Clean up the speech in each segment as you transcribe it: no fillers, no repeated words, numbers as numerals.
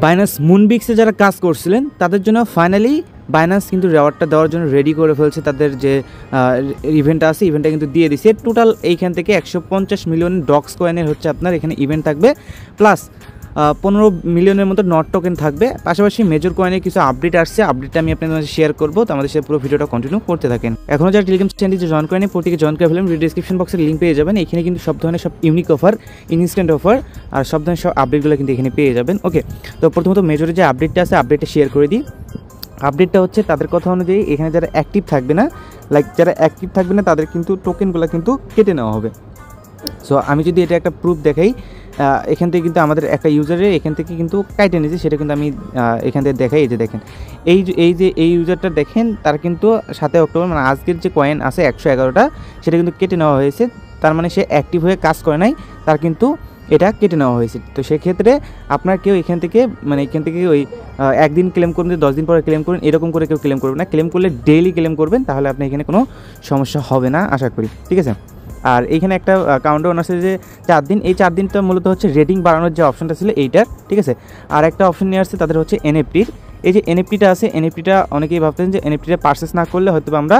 Binance মুনবিক্সে যারা কাজ করছিলেন তাদের জন্য ফাইনালি বাইন্যান্স কিন্তু রেওয়ার্ডটা দেওয়ার জন্য রেডি করে ফেলছে। তাদের যে ইভেন্টটা আছে ইভেন্টটা কিন্তু দিয়ে দিছে। টোটাল এইখান থেকে 150 মিলিয়ন ডক্স কয়েনের হচ্ছে আপনার এখানে ইভেন্ট থাকবে, প্লাস 15 মিলিয়নের মতো নট টোকেন থাকবে। পাশাপাশি মেজর কয়েনের কিছু আপডেট আসছে, আপডেটটা আমি আপনাদের সাথে শেয়ার করবো। তো আমাদের সাথে পুরো ভিডিওটা কন্টিনিউ করতে থাকেন। এখনও যারা টেলিগ্রাম চ্যানেলটি জয়েন করেন প্রত্যেকে জয়েন করে ফেলেন, ভিডিও ডিসক্রিপশন বক্সের লিঙ্ক পেয়ে যাবেন। এখানে কিন্তু সব ধরনের সব ইউনিক অফার, ইনস্ট্যান্ট অফার আর সব ধরনের সব আপডেটগুলো কিন্তু এখানে পেয়ে যাবেন। ওকে, তো প্রথমত মেজরের যে আপডেটটা আছে আপডেটটা শেয়ার করে দিই। আপডেটটা হচ্ছে তাদের কথা অনুযায়ী এখানে যারা অ্যাক্টিভ থাকবে না, যারা অ্যাক্টিভ থাকবে না তাদের কিন্তু টোকেনগুলো কিন্তু কেটে নেওয়া হবে। সো আমি যদি এটা একটা প্রুফ দেখাই, এখান থেকে কিন্তু আমাদের একটা ইউজারের এখান থেকে কিন্তু কাইটে নিয়েছে, সেটা কিন্তু আমি এখান থেকে দেখাই। এই যে দেখেন, এই ইউজারটা দেখেন, তার কিন্তু 7 অক্টোবর মানে আজকের যে কয়েন আছে 111টা সেটা কিন্তু কেটে নেওয়া হয়েছে। তার মানে সে অ্যাক্টিভ হয়ে কাজ করে নাই, তার কিন্তু এটা কেটে নেওয়া হয়েছে। তো সেক্ষেত্রে আপনার কেউ এখান থেকে ওই একদিন ক্লেম করুন, 10 দিন পরে ক্লেম করুন, এরকম করে কেউ ক্লেম করবেন না। ক্লেম করলে ডেইলি ক্লেম করবেন, তাহলে আপনি এখানে কোনো সমস্যা হবে না আশা করি, ঠিক আছে। আর এইখানে একটা কাউন্টার আছে যে 4 দিন, এই 4 দিনটা মূলত হচ্ছে রেটিং বাড়ানোর যে অপশনটা ছিল এইটার, ঠিক আছে। আর একটা অপশন নিয়ে আসছে তাদের হচ্ছে এনএফটির। এই যে এনএফটিটা আছে, এনএফটিটা অনেকেই ভাবতেন যে এনএফটিটা পারচেস না করলে হয়তো আমরা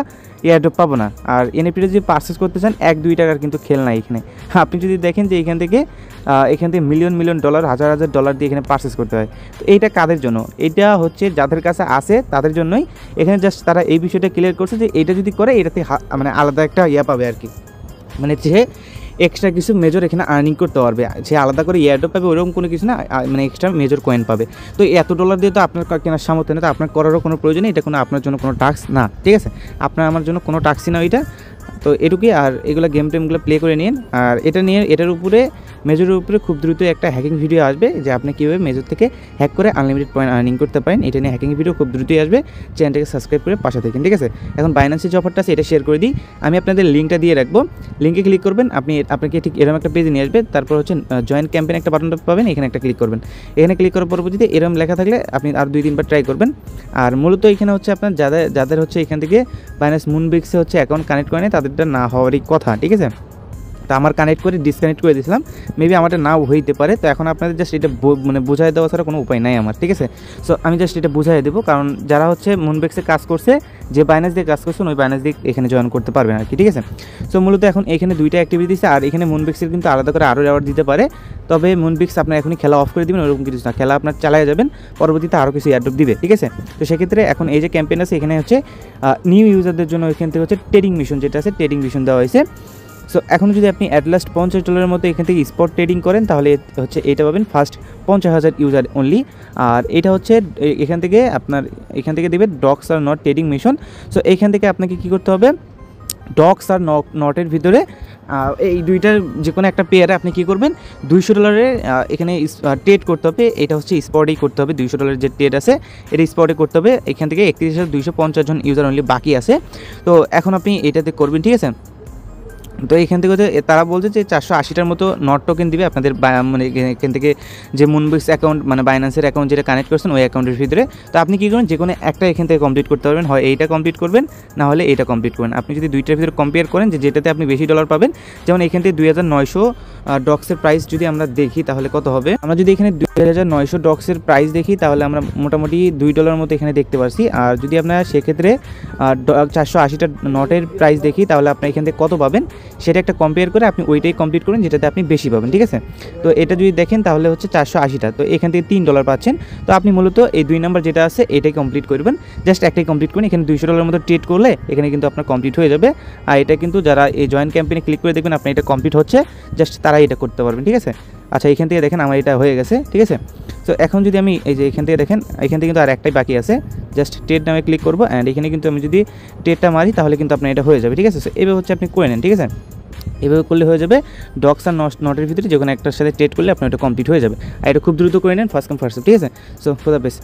এয়ারড্রপ পাবো না। আর এনএফটিটা যদি পারচেস করতে চান 1-2 টাকার কিন্তু খেল না এখানে। আপনি যদি দেখেন যে এখান থেকে মিলিয়ন ডলার, হাজার ডলার দিয়ে এখানে পারচেস করতে হয়। তো এইটা কাদের জন্য? এইটা হচ্ছে যাদের কাছে আছে তাদের জন্যই। এখানে জাস্ট তারা এই বিষয়টা ক্লিয়ার করছে যে এইটা যদি করে এটাতে মানে আলাদা একটা পাবে আর কি, মানে যে এক্সট্রা কিছু মেজর এখানে আর্নিং করতে পারবে, সে আলাদা করে এয়ারড্রপ পাবে ওরকম কোনো কিছু না, মানে এক্সট্রা মেজর কয়েন পাবে। তো এত ডলার দিয়ে তো আপনার কেনার সামর্থ্য নেই, তো আপনার করারও কোনো প্রয়োজন নেই, এটা কোনো আপনার জন্য কোনো টাস্ক না, ঠিক আছে। আপনার আমার জন্য কোনো টাস্কই না এটা। তো এটুকুই। আর এগুলো গেম টেমগুলো প্লে করে নিন। আর এটার উপরে মেজরের উপরে খুব দ্রুত একটা হ্যাকিং ভিডিও আসবে যে আপনি কীভাবে মেজর থেকে হ্যাক করে আনলিমিটেড পয়েন্ট আর্নিং করতে পারেন। এটা নিয়ে হ্যাকিং ভিডিও খুব দ্রুতই আসবে, চ্যানেলটাকে সাবস্ক্রাইব করে পাশে থাকেন, ঠিক আছে। এখন বাইন্যান্সের যে অফারটা আছে এটা শেয়ার করে দিই, আমি আপনাদের লিঙ্কটা দিয়ে রাখবো। লিঙ্কে ক্লিক করবেন, আপনাকে ঠিক এরকম একটা পেজে নিয়ে আসবে। তারপর হচ্ছে জয়েন ক্যাম্পেইন একটা বাটনটা পাবেন, এখানে একটা ক্লিক করবেন। এখানে ক্লিক করার পরবর্তীতে এরকম লেখা থাকলে আপনি আর 2-3 বার ট্রাই করবেন। আর মূলত এখানে হচ্ছে আপনার যাদের হচ্ছে এখান থেকে বাইন্যান্স মুনবিক্সে হচ্ছে অ্যাকাউন্ট কানেক্ট করে নেয় তাদেরটা না হওয়ারই কথা, ঠিক আছে। তো আমার কানেক্ট করে ডিসকানেক্ট করে দিয়েছিলাম, মেবি আমারটা নাও হইতে পারে। তো এখন আপনাদের জাস্ট এটা মানে বোঝাই দেওয়া ছাড়া কোনো উপায় নাই আমার, ঠিক আছে। সো আমি জাস্ট এটা বুঝাই দেবো, কারণ যারা হচ্ছে মুনবিক্সে কাজ করছে, যে বাইন্যান্স দিয়ে কাজ করছেন ওই বাইন্যান্স দিয়ে এখানে জয়েন করতে পারবেন আর কি, ঠিক আছে। সো মূলত এখন এখানে 2টা অ্যাক্টিভিটি দিচ্ছে, আর এখানে মুনবিক্সের কিন্তু আলাদা করে আরও রেওয়ার্ড দিতে পারে। তবে মুনবিক্স আপনার এখনই খেলা অফ করে দেবেন ওরকম কিছু না, খেলা আপনার চালিয়ে যাবেন, পরবর্তীতে আরও কিছু এয়ারড্রপ দিবে, ঠিক আছে। তো সেক্ষেত্রে এখন এই যে ক্যাম্পেইন আছে এখানে হচ্ছে নিউ ইউজারদের জন্য এখান থেকে হচ্ছে ট্রেডিং মিশন যেটা আছে, ট্রেডিং মিশন দেওয়া হয়েছে। সো এখন যদি আপনি অ্যাটলাস্ট $50 মতো এখান থেকে স্পট ট্রেডিং করেন তাহলে হচ্ছে এটা পাবেন ফার্স্ট 50,000 ইউজার অনলি। আর এটা হচ্ছে এখান থেকে দেবে docs are not trading mission. So এইখান থেকে আপনাকে কী করতে হবে, ডক্স আর নটের ভিতরে এই দুইটার যে কোনো একটা পেয়ারে আপনি কী করবেন, $200 এখানে ট্রেড করতে হবে। এটা হচ্ছে স্পটেই করতে হবে, $200 যে ট্রেড আছে এটা স্পটে করতে হবে। এখান থেকে 31,250 জন ইউজার অনলি বাকি আছে। তো এখন আপনি এটাতে করবেন, ঠিক আছে। তো এখান থেকে তারা বলছে যে 480টার মতো নট টোকেন দিবে আপনাদের, মানে এখান থেকে যে মুনবিক্স অ্যাকাউন্ট মানে বাইন্যান্সের অ্যাকাউন্ট যেটা কানেক্ট করছেন ওই অ্যাকাউন্টের ভিতরে। তো আপনি কী করবেন, যে কোনো একটা এখান থেকে কমপ্লিট করতে পারবেন, হয় এইটা কমপ্লিট করবেন না হলে এইটা কমপ্লিট করবেন। আপনি যদি দুইটার ভিতরে কম্পেয়ার করেন যে যেটাতে আপনি বেশি ডলার পাবেন, যেমন এখান থেকে 2900 ডক্সের প্রাইস যদি আমরা দেখি তাহলে কত হবে, আমরা যদি এখানে 2900 ডক্সের প্রাইস দেখি তাহলে আমরা মোটামুটি $2 মতো এখানে দেখতে পারছি। আর যদি আপনারা সেক্ষেত্রে 480টা নটের প্রাইস দেখি তাহলে আপনি এখান থেকে কত পাবেন সেটা একটা কম্পেয়ার করে আপনি ওইটাই কমপ্লিট করুন যেটাতে আপনি বেশি পাবেন, ঠিক আছে। তো এটা যদি দেখেন তাহলে হচ্ছে 480টা, তো এখান থেকে $3 পাচ্ছেন। তো আপনি মূলত এই 2 নাম্বার যেটা আছে এটাই কমপ্লিট করবেন, জাস্ট একটাই কমপ্লিট করুন। এখানে $200 মতো ট্রেড করলে এখানে কিন্তু আপনার কমপ্লিট হয়ে যাবে। আর এটা কিন্তু যারা এই জয়েন ক্যাম্পেইনে ক্লিক করে দেখবেন আপনি এটা কমপ্লিট হচ্ছে, জাস্ট তারাই এটা করতে পারবেন, ঠিক আছে। আচ্ছা, এখান থেকে দেখেন আমার এটা হয়ে গেছে, ঠিক আছে। তো এখন যদি আমি এই যে এখান থেকে দেখেন, এখান থেকে কিন্তু আর একটাই বাকি আছে, জাস্ট ট্রেড নামে ক্লিক করবো অ্যান্ড এখানে কিন্তু আমি যদি ট্রেডটা মারি তাহলে কিন্তু আপনার এটা হয়ে যাবে, ঠিক আছে। সো এভাবে হচ্ছে আপনি করে নেন, ঠিক আছে। এভাবে করলে হয়ে যাবে ডক্স আর নটের ভিতরে যে কোনো একটার সাথে ট্রেড করলে আপনার এটা কমপ্লিট হয়ে যাবে। আর এটা খুব দ্রুত করে নেন, ফার্স্ট কাম ফার্স্ট সার্ভ, ঠিক আছে। সো খোদা হাফেজ।